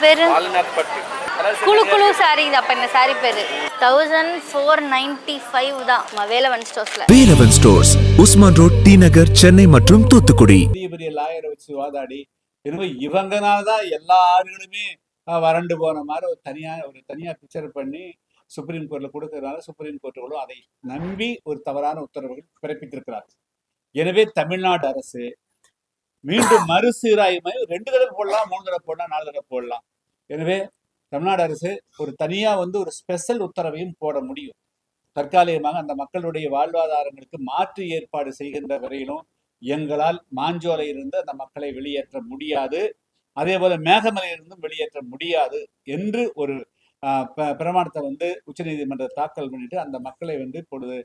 பேரு குழு குழு சாரி. அப்ப இந்த சாரி பேரு 1495 தான் வேலவன் ஸ்டோர்ஸ்ல. வேலவன் ஸ்டோர்ஸ், உஸ்மான் ரோட், டி நகர், சென்னை மற்றும் தூத்துக்குடி. பெரிய லாயரை வச்சு வாதாடி இவங்கனாலதான் எல்லா ஆறுகளுமே வறண்டு போன மாதிரி ஒரு தனியா பிக்சர் பண்ணி சுப்ரீம் கோர்ட்ல கொடுக்கறதுனால சுப்ரீம் கோர்ட்டுகளும் அதை நம்பி ஒரு தவறான உத்தரவுகள் பிறப்பித்திருக்கிறார்கள். எனவே தமிழ்நாடு அரசு மீண்டும் மறுசீராய்மை 2 தடவை போடலாம், 3 தடவை போடலாம், 4 தடவை போடலாம். எனவே தமிழ்நாடு அரசு ஒரு தனியா ஒரு ஸ்பெஷல் உத்தரவையும் போட முடியும். தற்காலிகமாக அந்த மக்களுடைய வாழ்வாதாரங்களுக்கு மாற்று ஏற்பாடு செய்கின்ற வரையிலும் எங்களால் மாஞ்சோலையிலிருந்து அந்த மக்களை வெளியேற்ற முடியாது, அதே போல மேகமலையிலிருந்தும் வெளியேற்ற முடியாது என்று ஒரு பிரமாணத்தை உச்சநீதிமன்ற தாக்கல் பண்ணிட்டு அந்த மக்களை இப்பொழுது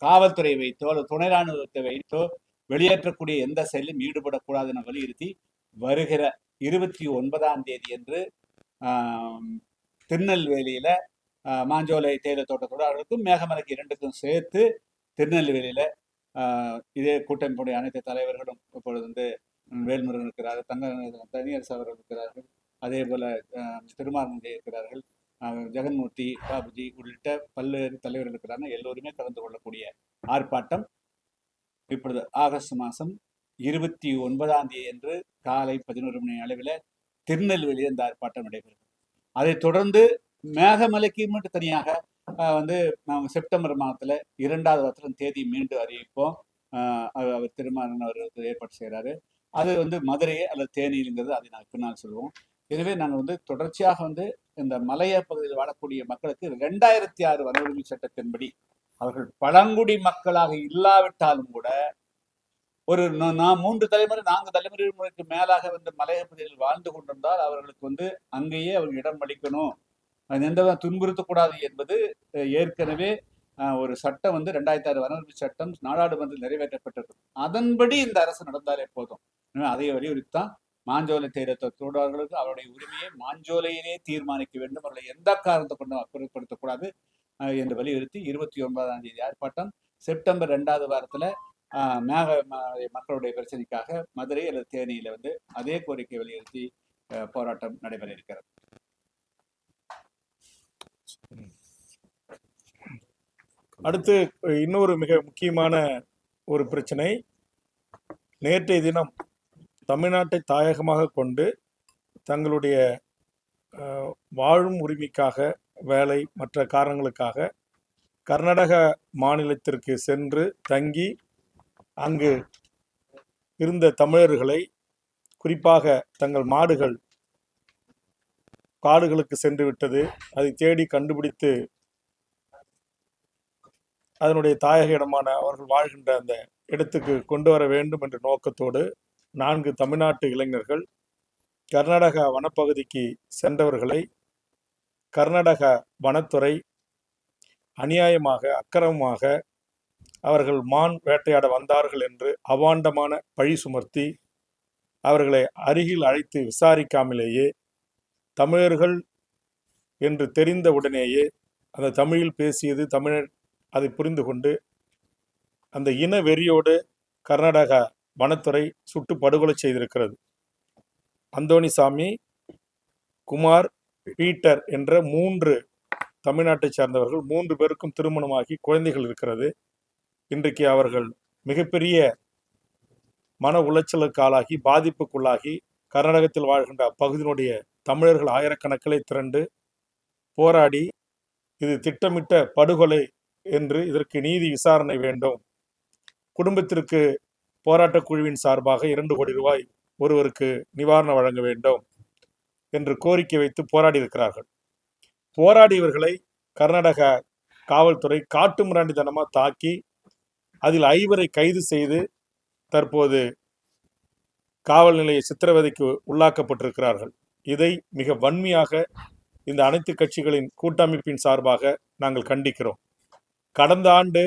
காவல்துறை வைத்தோ அல்லது துணை ராணுவத்தை வைத்தோ வெளியேற்றக்கூடிய எந்த செயலும் ஈடுபடக்கூடாது என வலியுறுத்தி வருகிற 29ஆம் தேதி என்று திருநெல்வேலியில மாஞ்சோலை தேயிலை தோட்ட தொழிலாளர்களுக்கும் மேகமலைக்கு 2க்கும் சேர்த்து திருநெல்வேலியில இதே கூட்டமைப்புடைய அனைத்து தலைவர்களும் இப்பொழுது வேல்முருகன் இருக்கிறார், தனியரசு அவர்கள் இருக்கிறார்கள், அதே போல திருமாவளவன் இருக்கிறார்கள், ஜெகன்மூர்த்தி, பாபுஜி உள்ளிட்ட பல்வேறு தலைவர்கள் இருக்கிறார்கள். எல்லோருமே கலந்து கொள்ளக்கூடிய ஆர்ப்பாட்டம் இப்பொழுது ஆகஸ்ட் மாதம் 29ஆம் தேதி என்று காலை 11 மணி அளவில் திருநெல்வேலியில் இந்த ஆர்ப்பாட்டம் நடைபெறும். அதை தொடர்ந்து மேகமலைக்கு மட்டும் தனியாக நாங்கள் செப்டம்பர் மாதத்துல 2வது வாரத்தில் தேதி மீண்டும் அறிவிப்போம். அவர் திருமாவளவன் அவர் ஏற்பாடு செய்கிறாரு. அது மதுரை அல்லது தேனியிலுங்கிறது அதை நாங்கள் பின்னால் சொல்லுவோம். எனவே நாங்கள் தொடர்ச்சியாக இந்த மலைய பகுதியில் வாழக்கூடிய மக்களுக்கு 2006 வன உரிமை சட்டத்தின்படி அவர்கள் பழங்குடி மக்களாக இல்லாவிட்டாலும் கூட ஒரு 3 தலைமுறை 4 தலைமுறைக்கு மேலாக மலைய பகுதியில் வாழ்ந்து கொண்டிருந்தால் அவர்களுக்கு அங்கேயே அவங்க இடம் அளிக்கணும், எந்த துன்புறுத்தக்கூடாது என்பது ஏற்கனவே ஒரு சட்டம் 2006 வன உரிமை சட்டம் நாடாளுமன்றத்தில் நிறைவேற்றப்பட்டிருக்கு. அதன்படி இந்த அரசு நடந்தாலே போதும். அதை வலியுறுத்தான் மாஞ்சோலை தேயிலை தொழிலாளர்களுக்கு அவருடைய உரிமையை மாஞ்சோலையிலே தீர்மானிக்க வேண்டும், அவர்களை எந்த காரணத்தை கொண்டும் அப்புறப்படுத்தக்கூடாது என்று வலியுறுத்தி 29ஆம் தேதி ஆர்ப்பாட்டம். செப்டம்பர் 2வது வாரத்துல மக்களுடைய பிரச்சனைக்காக மதுரை அல்லது தேனியில அதே கோரிக்கை வலியுறுத்தி போராட்டம் நடைபெற இருக்கிறது. அடுத்து இன்னொரு மிக முக்கியமான ஒரு பிரச்சனை. நேற்றைய தினம் தமிழ்நாட்டை தாயகமாக கொண்டு தங்களுடைய வாழும் உரிமைக்காக, வேலை மற்ற காரணங்களுக்காக கர்நாடக மாநிலத்திற்கு சென்று தங்கி அங்கு இருந்த தமிழர்களை, குறிப்பாக தங்கள் மாடுகள் காடுகளுக்கு சென்று விட்டது, அதை தேடி கண்டுபிடித்து அதனுடைய தாயக இடமான அவர்கள் வாழ்கின்ற அந்த இடத்துக்கு கொண்டு வர வேண்டும் என்ற நோக்கத்தோடு 4 தமிழ்நாட்டு இளைஞர்கள் கர்நாடக வனப்பகுதிக்கு சென்றவர்களை கர்நாடக வனத்துறை அநியாயமாக, அக்கிரமமாக அவர்கள் மான் வேட்டையாட வந்தார்கள் என்று அவாண்டமான பழி சுமர்த்தி அவர்களை அருகில் அழைத்து விசாரிக்காமலேயே தமிழர்கள் என்று தெரிந்த உடனேயே அந்த தமிழில் பேசியது தமிழர் அதை புரிந்து கொண்டு அந்த இன வெறியோடு கர்நாடக வனத்துறை சுட்டு படுகொலை செய்திருக்கிறது. அந்தோணிசாமி, குமார், பீட்டர் என்ற 3 தமிழ்நாட்டை சார்ந்தவர்கள், 3 பேருக்கும் திருமணமாகி குழந்தைகள் இருக்கிறது. இன்றைக்கு அவர்கள் மிகப்பெரிய மன உளைச்சலுக்கு ஆளாகி, பாதிப்புக்குள்ளாகி, கர்நாடகத்தில் வாழ்கின்ற பகுதியினுடைய தமிழர்கள் ஆயிரக்கணக்கிலே திரண்டு போராடி இது திட்டமிட்ட படுகொலை என்று, இதற்கு நீதி விசாரணை வேண்டும், குடும்பத்திற்கு போராட்டக் குழுவின் சார்பாக 2 கோடி ரூபாய் ஒருவருக்கு நிவாரணம் வழங்க வேண்டும் என்று கோரிக்கை வைத்து போராடி இருக்கிறார்கள். போராடியவர்களை கர்நாடக காவல்துறை காட்டு மிராண்டித்தனமாக தாக்கி அதில் 5 கைது செய்து தற்போது காவல் நிலைய சித்திரவதைக்கு உள்ளாக்கப்பட்டிருக்கிறார்கள். இதை மிக வன்மையாக இந்த அனைத்து கட்சிகளின் கூட்டமைப்பின் சார்பாக நாங்கள் கண்டிக்கிறோம். கடந்த ஆண்டு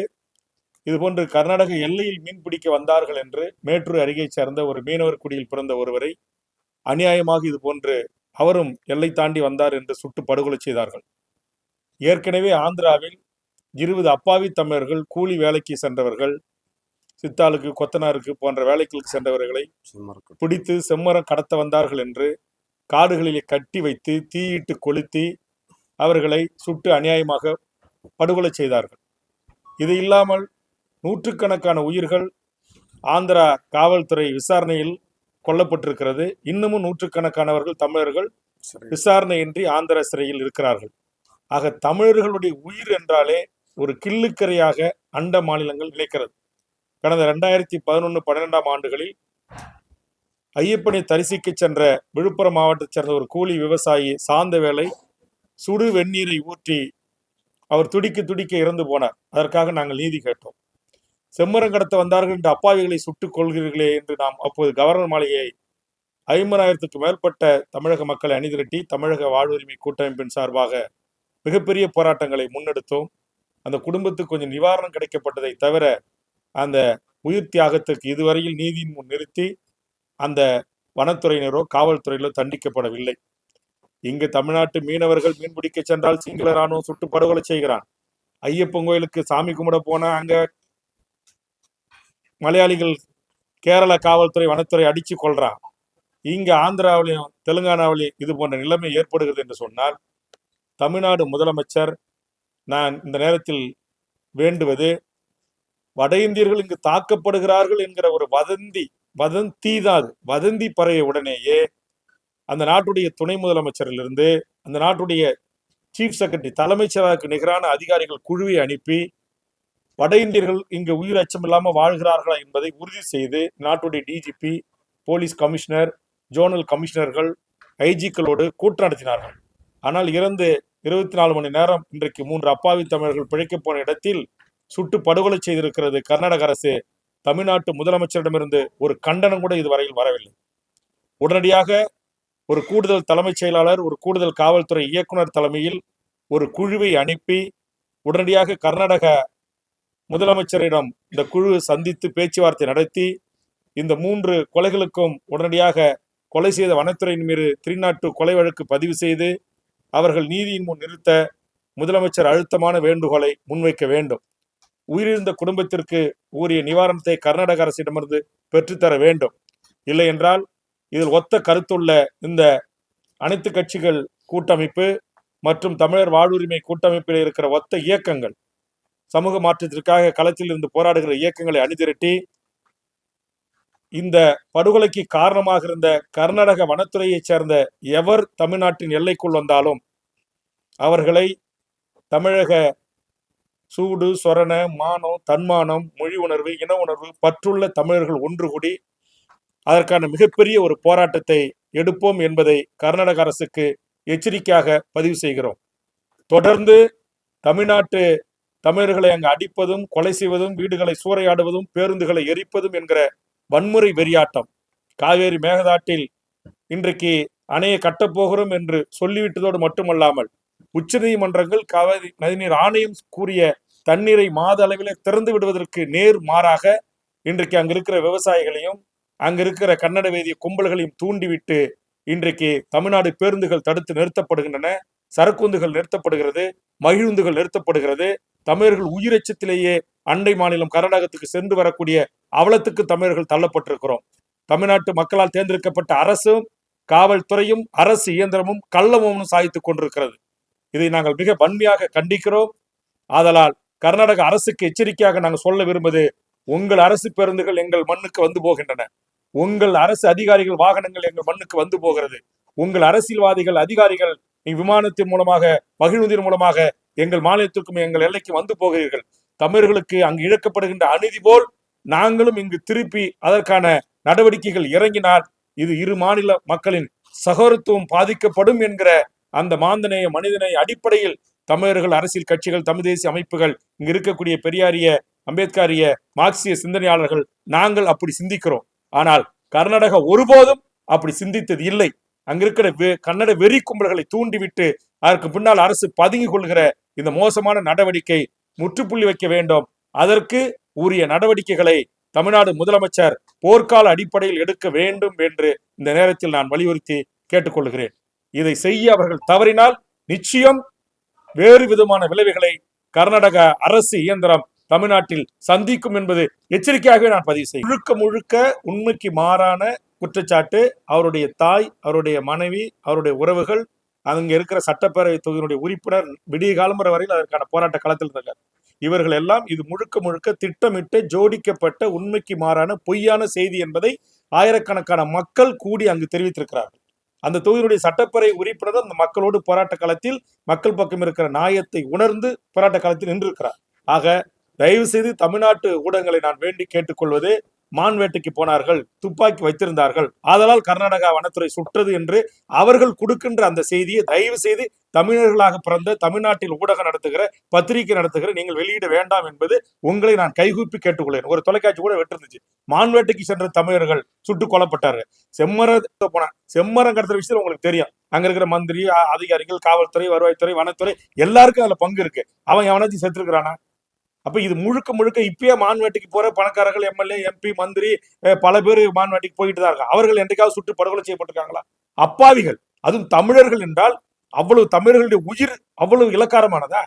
இதுபோன்று கர்நாடக எல்லையில் மீன் பிடிக்க வந்தார்கள் என்று மேட்டூர் அருகே சேர்ந்த ஒரு மீனவர் குடியில் பிறந்த ஒருவரை அநியாயமாக இதுபோன்று அவரும் எல்லை தாண்டி வந்தார் என்று சுட்டு படுகொலை செய்தார்கள். ஏற்கனவே ஆந்திராவில் 20 அப்பாவி தமிழர்கள் கூலி வேலைக்கு சென்றவர்கள், சித்தாளுக்கு, கொத்தனாருக்கு போன்ற வேலைகளுக்கு சென்றவர்களை பிடித்து செம்மரம் கடத்த வந்தார்கள் என்று காடுகளிலே கட்டி வைத்து தீயிட்டு கொளுத்தி அவர்களை சுட்டு அநியாயமாக படுகொலை செய்தார்கள். இது இல்லாமல் நூற்றுக்கணக்கான உயிர்கள் ஆந்திரா காவல்துறை விசாரணையில் கொல்லப்பட்டிருக்கிறது. இன்னமும் நூற்றுக்கணக்கானவர்கள் தமிழர்கள் விசாரணையின்றி ஆந்திர சிறையில் இருக்கிறார்கள். ஆக தமிழர்களுடைய உயிர் என்றாலே ஒரு கிள்ளுக்கரையாக அண்ட மாநிலங்கள் நினைக்கிறது. கடந்த 2011-12 ஆண்டுகளில் ஐயப்பனை தரிசிக்க சென்ற விழுப்புரம் மாவட்டத்தைச் சேர்ந்த ஒரு கூலி விவசாயி சாந்தவேலை சுடு வெந்நீரை ஊற்றி அவர் துடிக்க துடிக்க இறந்து போனார். அதற்காக நாங்கள் நீதி கேட்டோம். செம்மரம் கடத்த வந்தார்கள் என்று அப்பாவிகளை சுட்டுக் கொள்கிறீர்களே என்று நாம் அப்போது கவர்னர் மாளிகையை 50,000க்கும் மேற்பட்ட தமிழக மக்களை அணிதிரட்டி தமிழக வாழ்வுரிமை கூட்டமைப்பின் சார்பாக மிகப்பெரிய போராட்டங்களை முன்னெடுத்தோம். அந்த குடும்பத்துக்கு கொஞ்சம் நிவாரணம் கிடைக்கப்பட்டதை தவிர அந்த உயிர் தியாகத்திற்கு இதுவரையில் நீதியின் முன் நிறுத்தி அந்த வனத்துறையினரோ காவல்துறையினரோ தண்டிக்கப்படவில்லை. இங்கு தமிழ்நாட்டு மீனவர்கள் மீன்பிடிக்க சென்றால் சிங்கள ராணுவம் சுட்டு படுகொலை செய்கிறான். ஐயப்பன் கோயிலுக்கு சாமி கும்பிட போனா அங்க மலையாளிகள் கேரள காவல்துறை வனத்துறை அடிச்சு கொள்றான். இங்க ஆந்திராவிலையும் தெலுங்கானாவிலையும் இது போன்ற நிலைமை ஏற்படுகிறது என்று சொன்னால் தமிழ்நாடு முதலமைச்சர் நான் இந்த நேரத்தில் வேண்டுவது, வட இந்தியர்கள் இங்கு தாக்கப்படுகிறார்கள் என்கிற ஒரு வதந்தி பரவிய உடனேயே அந்த நாட்டுடைய துணை முதலமைச்சரிலிருந்து அந்த நாட்டுடைய சீஃப் செக்ரட்டரி தலைமைச் செயலாளருக்கு நிகரான அதிகாரிகள் குழுவை அனுப்பி வட இந்தியர்கள் இங்கு உயிர் அச்சம் இல்லாமல் வாழ்கிறார்களா என்பதை உறுதி செய்து நாட்டுடைய டிஜிபி, போலீஸ் கமிஷனர், ஜோனல் கமிஷனர்கள், ஐஜிக்களோடு கூட்டம் நடத்தினார்கள். ஆனால் இறந்து 24 மணி நேரம் இன்றைக்கு 3 அப்பாவி தமிழர்கள் பிழைக்க போன இடத்தில் சுட்டு படுகொலை செய்திருக்கிறது கர்நாடக அரசு. தமிழ்நாட்டு முதலமைச்சரிடமிருந்து ஒரு கண்டனம் கூட இதுவரையில் வரவில்லை. உடனடியாக ஒரு கூடுதல் தலைமைச் செயலாளர், ஒரு கூடுதல் காவல்துறை இயக்குனர் தலைமையில் ஒரு குழுவை அனுப்பி உடனடியாக கர்நாடக முதலமைச்சரிடம் இந்த குழு சந்தித்து பேச்சுவார்த்தை நடத்தி இந்த 3 கொலைகளுக்கும் உடனடியாக கொலை செய்த வனத்துறையின் மீது 302 கொலை வழக்கு பதிவு செய்து அவர்கள் நீதியின் முன் நிறுத்த முதலமைச்சர் அழுத்தமான வேண்டுகோளை முன்வைக்க வேண்டும். உயிரிழந்த குடும்பத்திற்கு உரிய நிவாரணத்தை கர்நாடக அரசிடமிருந்து பெற்றுத்தர வேண்டும். இல்லை என்றால் இதில் ஒத்த கருத்துள்ள இந்த அனைத்து கட்சிகள் கூட்டமைப்பு மற்றும் தமிழர் வாழ்வுரிமை கூட்டமைப்பில் இருக்கிற ஒத்த இயக்கங்கள், சமூக மாற்றத்திற்காக களத்தில் இருந்து போராடுகிற இயக்கங்களை அணிதிரட்டி இந்த படுகொலைக்கு காரணமாக இருந்த கர்நாடக வனத்துறையைச் சேர்ந்த எவர் தமிழ்நாட்டின் எல்லைக்குள் வந்தாலும் அவர்களை தமிழக சூடு, சொரண, மானம், தன்மானம், மொழி உணர்வு, இன உணர்வு பற்றுள்ள தமிழர்கள் ஒன்று கூடி அதற்கான மிகப்பெரிய ஒரு போராட்டத்தை எடுப்போம் என்பதை கர்நாடக அரசுக்கு எச்சரிக்கையாக பதிவு செய்கிறோம். தொடர்ந்து தமிழ்நாட்டு தமிழர்களை அங்கு அடிப்பதும், கொலை செய்வதும், வீடுகளை சூறையாடுவதும், பேருந்துகளை எரிப்பதும் என்கிற வன்முறை வெறியாட்டம் காவேரி மேகதாட்டில் இன்றைக்கு அணையை கட்டப்போகிறோம் என்று சொல்லிவிட்டதோடு மட்டுமல்லாமல் உச்சநீதிமன்றங்கள் காவிரி நதிநீர் ஆணையம் கூறிய தண்ணீரை மாத அளவில் திறந்து விடுவதற்கு நேர் மாறாக இன்றைக்கு அங்க இருக்கிற விவசாயிகளையும் அங்க இருக்கிற கன்னட வேதிய கும்பல்களையும் தூண்டிவிட்டு இன்றைக்கு தமிழ்நாடு பேருந்துகள் தடுத்து நிறுத்தப்படுகின்றன, சரக்குந்துகள் நிறுத்தப்படுகிறது, மகிழுந்துகள் நிறுத்தப்படுகிறது. தமிழர்கள் உயிரச்சத்திலேயே அண்டை மாநிலம் கர்நாடகத்துக்கு சென்று வரக்கூடிய அவலத்துக்கு தமிழர்கள் தள்ளப்பட்டிருக்கிறோம். தமிழ்நாட்டு மக்களால் தேர்ந்தெடுக்கப்பட்ட அரசும் காவல்துறையும் அரசு இயந்திரமும் கள்ளமும் சாதித்துக் கொண்டிருக்கிறது. இதை நாங்கள் மிக வன்மையாக கண்டிக்கிறோம். ஆதலால் கர்நாடக அரசுக்கு எச்சரிக்கையாக நாங்கள் சொல்ல விரும்புவது, உங்கள் அரசு பேருந்துகள் எங்கள் மண்ணுக்கு வந்து போகின்றன, உங்கள் அரசு அதிகாரிகள் வாகனங்கள் எங்கள் மண்ணுக்கு வந்து போகிறது, உங்கள் அரசியல்வாதிகள் அதிகாரிகள் விமானத்தின் மூலமாக மகிழ்வதின் மூலமாக எங்கள் மாநிலத்திற்கும் எங்கள் எல்லைக்கு வந்து போகிறீர்கள். தமிழர்களுக்கு அங்கு இழக்கப்படுகின்ற அநீதி போல் நாங்களும் இங்கு திருப்பி அதற்கான நடவடிக்கைகள் இறங்கினால் இது இரு மாநில மக்களின் சகோதரத்துவம் பாதிக்கப்படும் என்கிற அந்த மாந்தநேய மனிதநேய அடிப்படையில் தமிழர்கள், அரசியல் கட்சிகள், தமிழ் தேசிய அமைப்புகள், இங்கு இருக்கக்கூடிய பெரியாரிய, அம்பேத்கரிய, மார்க்சிய சிந்தனையாளர்கள் நாங்கள் அப்படி சிந்திக்கிறோம். ஆனால் கர்நாடகா ஒருபோதும் அப்படி சிந்தித்தது இல்லை. அங்கிருக்கிற கன்னட வெறி கும்பல்களை தூண்டிவிட்டு அதற்கு பின்னால் அரசு பதுங்கி கொள்கிற இந்த மோசமான நடவடிக்கை முற்றுப்புள்ளி வைக்க வேண்டும். அதற்கு உரிய நடவடிக்கைகளை தமிழ்நாடு முதலமைச்சர் போர்க்கால அடிப்படையில் எடுக்க வேண்டும் என்று இந்த நேரத்தில் நான் வலியுறுத்தி கேட்டுக்கொள்கிறேன். இதை செய்ய அவர்கள் தவறினால் நிச்சயம் வேறு விதமான விளைவுகளை கர்நாடக அரசு இயந்திரம் தமிழ்நாட்டில் சந்திக்கும் என்பது எச்சரிக்கையாகவே நான் பதிவு செய்ய. முழுக்க முழுக்க உண்மைக்கு மாறான குற்றச்சாட்டு. அவருடைய தாய், அவருடைய மனைவி, அவருடைய உறவுகள், அங்க இருக்கிற சட்டப்பேரவை தொகுதியினுடைய உறுப்பினர் விடிய காலம்பர வரையில் அதற்கான போராட்ட களத்தில் இருக்கார். இவர்கள் எல்லாம் இது முழுக்க முழுக்க திட்டமிட்டு ஜோடிக்கப்பட்ட உண்மைக்கு மாறான பொய்யான செய்தி என்பதை ஆயிரக்கணக்கான மக்கள் கூடி அங்கு தெரிவித்திருக்கிறார்கள். அந்த தொகுதியினுடைய சட்டப்பேரவை உறுப்பினர் அந்த மக்களோடு போராட்ட களத்தில் மக்கள் பக்கம் இருக்கிற நியாயத்தை உணர்ந்து போராட்ட களத்தில் நின்றிருக்கிறார். ஆக தயவு செய்து தமிழ்நாட்டு ஊடகங்களை நான் வேண்டி கேட்டுக்கொள்வது, மான் வேட்டைக்கு போனார்கள், துப்பாக்கி வைத்திருந்தார்கள், ஆதலால் கர்நாடகா வனத்துறை சுற்றது என்று அவர்கள் கொடுக்கின்ற அந்த செய்தியை தயவு செய்து தமிழர்களாக பிறந்த தமிழ்நாட்டில் ஊடகம் நடத்துகிற, பத்திரிகை நடத்துகிற நீங்கள் வெளியிட வேண்டாம் என்பது உங்களை நான் கைகூப்பி கேட்டுக்கொள்ளேன். ஒரு தொலைக்காட்சி கூட வெட்டிருந்துச்சு, மான் வேட்டைக்கு சென்ற தமிழர்கள் சுட்டுக் கொல்லப்பட்டாரு. செம்மரம் போன செம்மரம் கடத்துற விஷயம் உங்களுக்கு தெரியும். அங்க இருக்கிற மந்திரி, அதிகாரிகள், காவல்துறை, வருவாய்த்துறை, வனத்துறை எல்லாருக்கும் அதுல பங்கு இருக்கு. அவன் எவனாச்சும் செத்துருக்கிறானா? அப்ப இது முழுக்க முழுக்க இப்பயே மான்வேட்டைக்கு போற பணக்காரர்கள், எம்எல்ஏ, எம்பி, மந்திரி பல பேர் மான்வேட்டைக்கு போயிட்டு தான் இருக்காங்க. அவர்கள் என்றைக்காவது சுட்டு படுகொலை செய்யப்பட்டிருக்காங்களா? அப்பாவிகள். அதுவும் தமிழர்கள் என்றால் அவ்வளவு தமிழர்களுடைய உயிர் அவ்வளவு இலக்காரமானதா?